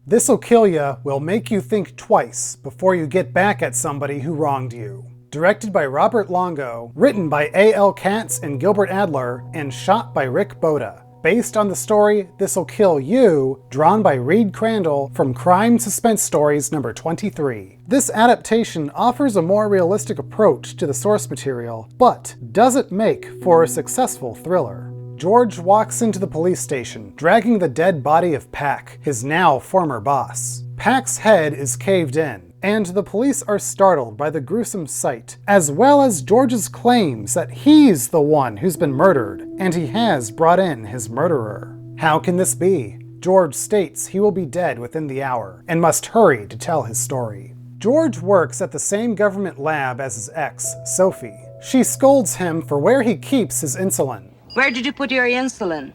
This'll Kill Ya will make you think twice before you get back at somebody who wronged you. Directed by Robert Longo, written by A.L. Katz and Gilbert Adler, and shot by Rick Boda. Based on the story This'll Kill You, drawn by Reed Crandall from Crime Suspense Stories number 23. This adaptation offers a more realistic approach to the source material, but doesn't make for a successful thriller. George walks into the police station, dragging the dead body of Pac, his now former boss. Pac's head is caved in, and the police are startled by the gruesome sight, as well as George's claims that he's the one who's been murdered, and he has brought in his murderer. How can this be? George states he will be dead within the hour, and must hurry to tell his story. George works at the same government lab as his ex, Sophie. She scolds him for where he keeps his insulin. Where did you put your insulin?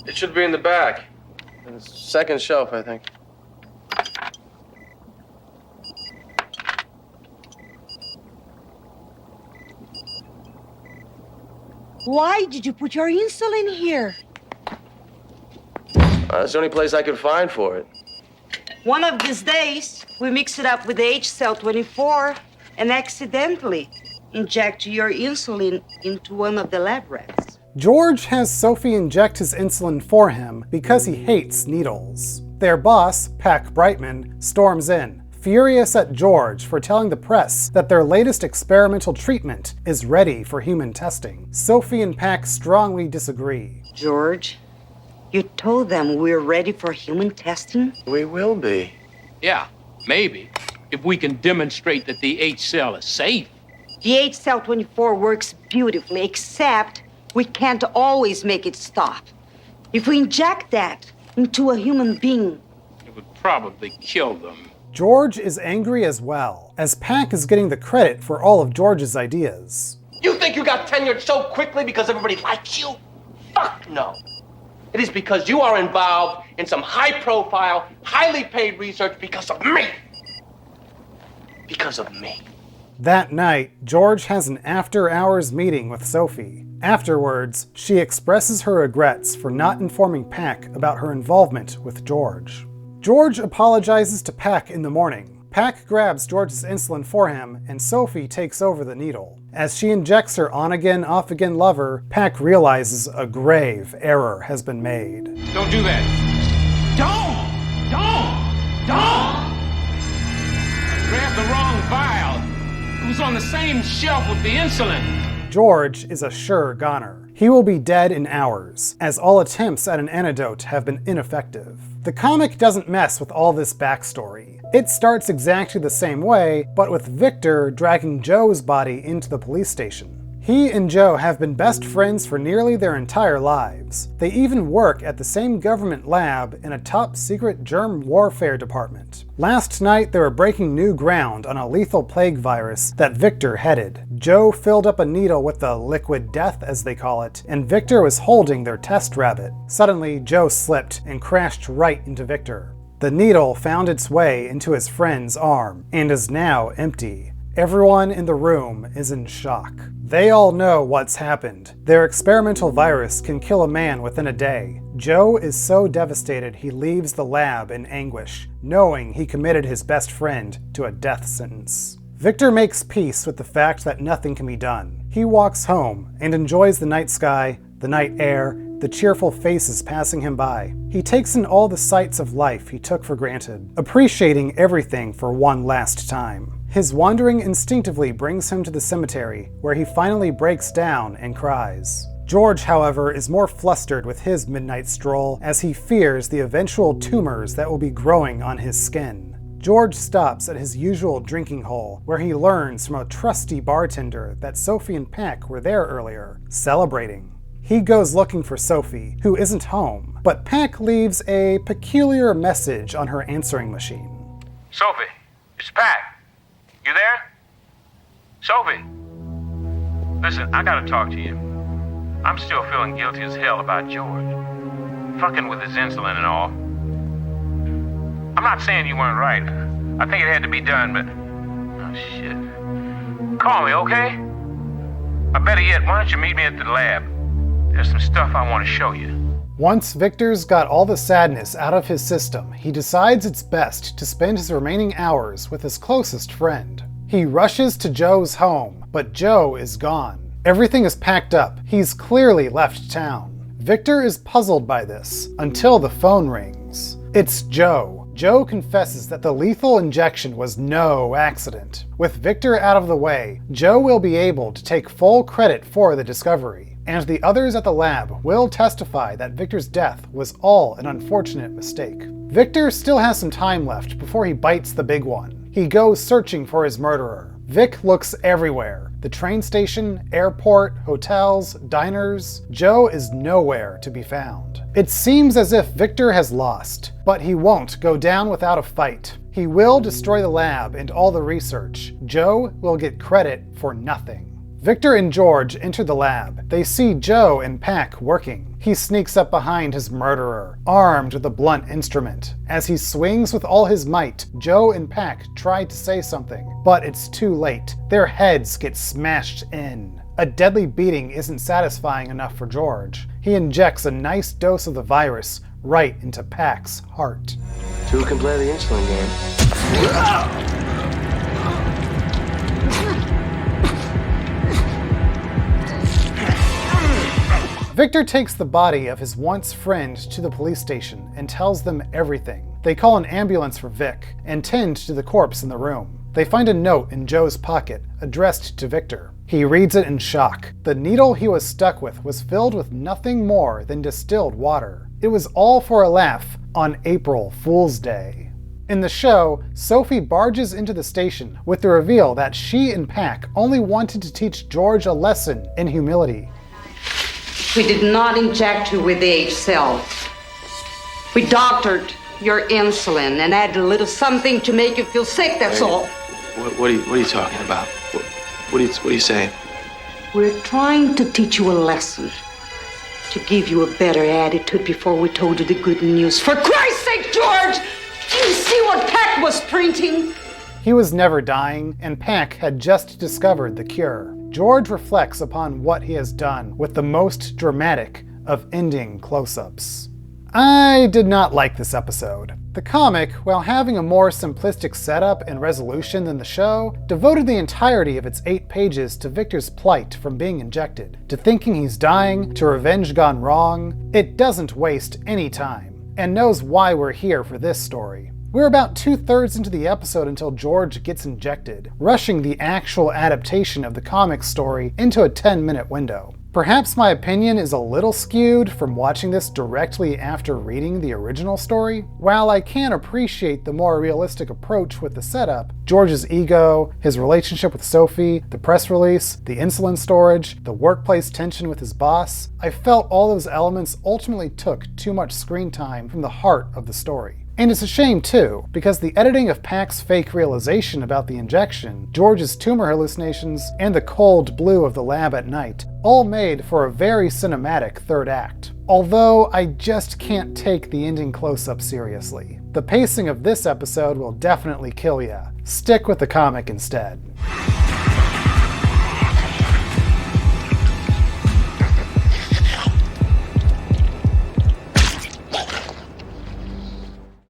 It should be in the back. In the second shelf, I think. Why did you put your insulin here? That's the only place I could find for it. One of these days, we mix it up with the H-cell 24 and accidentally inject your insulin into one of the lab rats. George has Sophie inject his insulin for him because he hates needles. Their boss, Pac Brightman, storms in, furious at George for telling the press that their latest experimental treatment is ready for human testing. Sophie and Pac strongly disagree. George, you told them we're ready for human testing? We will be. Yeah, maybe. If we can demonstrate that the H-cell is safe. The H-cell 24 works beautifully, except we can't always make it stop. If we inject that into a human being, It would probably kill them. George is angry as well, as Pac is getting the credit for all of George's ideas. You think you got tenured so quickly because everybody likes you? Fuck no. It is because you are involved in some high-profile, highly paid research because of me. Because of me. That night, George has an after-hours meeting with Sophie. Afterwards, she expresses her regrets for not informing Pac about her involvement with George. George apologizes to Pac in the morning. Pac grabs George's insulin for him, and Sophie takes over the needle. As she injects her on-again, off-again lover, Pac realizes a grave error has been made. Don't do that. Don't! Grab the wrong vial. It was on the same shelf with the insulin. George is a sure goner. He will be dead in hours, as all attempts at an antidote have been ineffective. The comic doesn't mess with all this backstory. It starts exactly the same way, but with Victor dragging Joe's body into the police station. He and Joe have been best friends for nearly their entire lives. They even work at the same government lab in a top-secret germ warfare department. Last night, they were breaking new ground on a lethal plague virus that Victor headed. Joe filled up a needle with the liquid death, as they call it, and Victor was holding their test rabbit. Suddenly, Joe slipped and crashed right into Victor. The needle found its way into his friend's arm and is now empty. Everyone in the room is in shock. They all know what's happened. Their experimental virus can kill a man within a day. Joe is so devastated he leaves the lab in anguish, knowing he committed his best friend to a death sentence. Victor makes peace with the fact that nothing can be done. He walks home and enjoys the night sky, the night air, the cheerful faces passing him by. He takes in all the sights of life he took for granted, appreciating everything for one last time. His wandering instinctively brings him to the cemetery, where he finally breaks down and cries. George, however, is more flustered with his midnight stroll as he fears the eventual tumors that will be growing on his skin. George stops at his usual drinking hole, where he learns from a trusty bartender that Sophie and Pac were there earlier, celebrating. He goes looking for Sophie, who isn't home, but Pac leaves a peculiar message on her answering machine. Sophie, it's Pac. You there? Sophie? Listen, I gotta talk to you. I'm still feeling guilty as hell about George. Fucking with his insulin and all. I'm not saying you weren't right. I think it had to be done, but... Oh, shit. Call me, okay? Or better yet, why don't you meet me at the lab? There's some stuff I want to show you. Once Victor's got all the sadness out of his system, he decides it's best to spend his remaining hours with his closest friend. He rushes to Joe's home, but Joe is gone. Everything is packed up. He's clearly left town. Victor is puzzled by this until the phone rings. It's Joe. Joe confesses that the lethal injection was no accident. With Victor out of the way, Joe will be able to take full credit for the discovery, and the others at the lab will testify that Victor's death was all an unfortunate mistake. Victor still has some time left before he bites the big one. He goes searching for his murderer. Vic looks everywhere. The train station, airport, hotels, diners. Joe is nowhere to be found. It seems as if Victor has lost, but he won't go down without a fight. He will destroy the lab and all the research. Joe will get credit for nothing. Victor and George enter the lab. They see Joe and Pac working. He sneaks up behind his murderer, armed with a blunt instrument. As he swings with all his might, Joe and Pac try to say something, but it's too late. Their heads get smashed in. A deadly beating isn't satisfying enough for George. He injects a nice dose of the virus right into Pac's heart. Two can play the insulin game. Victor takes the body of his once friend to the police station and tells them everything. They call an ambulance for Vic and tend to the corpse in the room. They find a note in Joe's pocket addressed to Victor. He reads it in shock. The needle he was stuck with was filled with nothing more than distilled water. It was all for a laugh on April Fool's Day. In the show, Sophie barges into the station with the reveal that she and Pac only wanted to teach George a lesson in humility. We did not inject you with the H cell. We doctored your insulin and added a little something to make you feel sick, that's all. What are you talking about? What are you saying? We're trying to teach you a lesson. To give you a better attitude before we told you the good news. For Christ's sake, George! Do you see what Pac was printing? He was never dying, and Pac had just discovered the cure. George reflects upon what he has done with the most dramatic of ending close-ups. I did not like this episode. The comic, while having a more simplistic setup and resolution than the show, devoted the entirety of its 8 pages to Victor's plight from being injected, to thinking he's dying, to revenge gone wrong. It doesn't waste any time, and knows why we're here for this story. We're about 2/3 into the episode until George gets injected, rushing the actual adaptation of the comic story into a 10-minute window. Perhaps my opinion is a little skewed from watching this directly after reading the original story. While I can appreciate the more realistic approach with the setup, George's ego, his relationship with Sophie, the press release, the insulin storage, the workplace tension with his boss, I felt all those elements ultimately took too much screen time from the heart of the story. And it's a shame too, because the editing of Pac's fake realization about the injection, George's tumor hallucinations, and the cold blue of the lab at night all made for a very cinematic third act. Although I just can't take the ending close-up seriously. The pacing of this episode will definitely kill ya. Stick with the comic instead.